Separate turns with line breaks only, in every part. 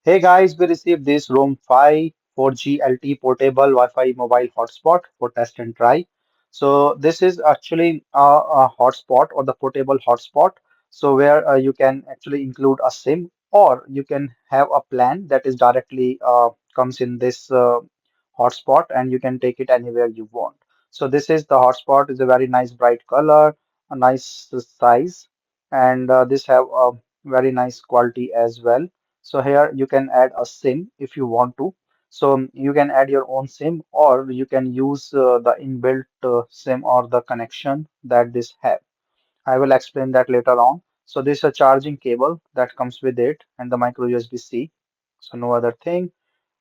Hey guys, we received this RoamWiFi 4G LTE portable Wi-Fi mobile hotspot for test and try. So this is actually a hotspot or the portable hotspot. So where you can actually include a SIM or you can have a plan that is directly comes in this hotspot and you can take it anywhere you want. So this is the hotspot. Is a very nice bright color, a nice size, and this have a very nice quality as well. So here you can add a SIM if you want to. So you can add your own SIM or you can use the inbuilt SIM or the connection that this have. I will explain that later on. So this is a charging cable that comes with it and the micro USB-C. So no other thing.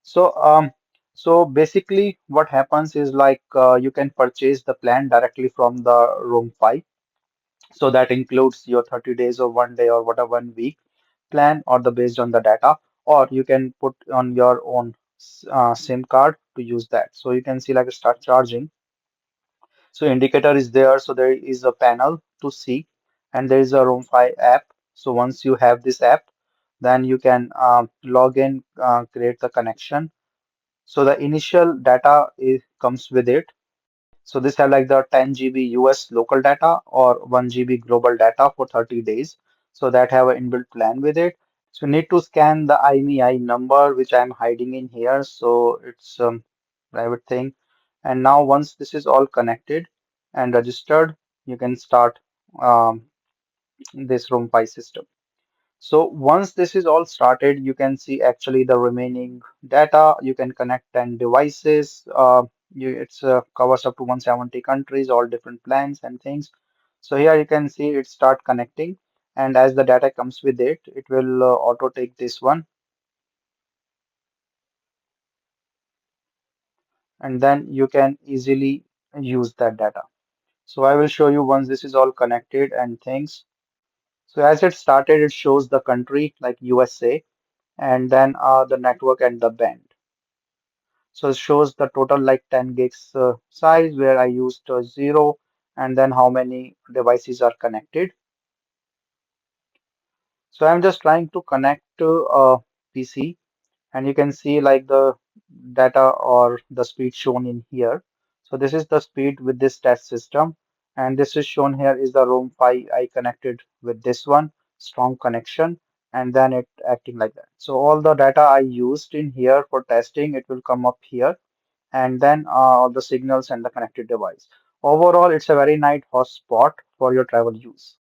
So so basically what happens is like you can purchase the plan directly from the Roam 5. So that includes your 30 days or 1 day or whatever 1 week plan or the based on the data, or you can put on your own SIM card to use that. So you can see like start charging. So indicator is there. So there is a panel to see, and there is a RoamFi app. So once you have this app, then you can log in, create the connection. So the initial data comes with it. So this have like the 10 GB US local data or 1 GB global data for 30 days. So that have an inbuilt plan with it. So you need to scan the IMEI number, which I'm hiding in here. So it's private thing. And now once this is all connected and registered, you can start um, this RoamFi system. So once this is all started, you can see actually the remaining data. You can connect 10 devices. It's covers up to 170 countries, all different plans and things. So here you can see it start connecting, and as the data comes with it, it will auto take this one, and then you can easily use that data. So I will show you once this is all connected and things. So as it started, it shows the country like USA, and then the network and the band. So it shows the total like 10 gigs size where I used zero, and then how many devices are connected. So I'm just trying to connect to a PC, and you can see like the data or the speed shown in here. So this is the speed with this test system, and this is shown here is the ROM 5 I connected with this one, strong connection, and then it acting like that. So all the data I used in here for testing, it will come up here, and then all the signals and the connected device. Overall, it's a very nice hotspot for your travel use.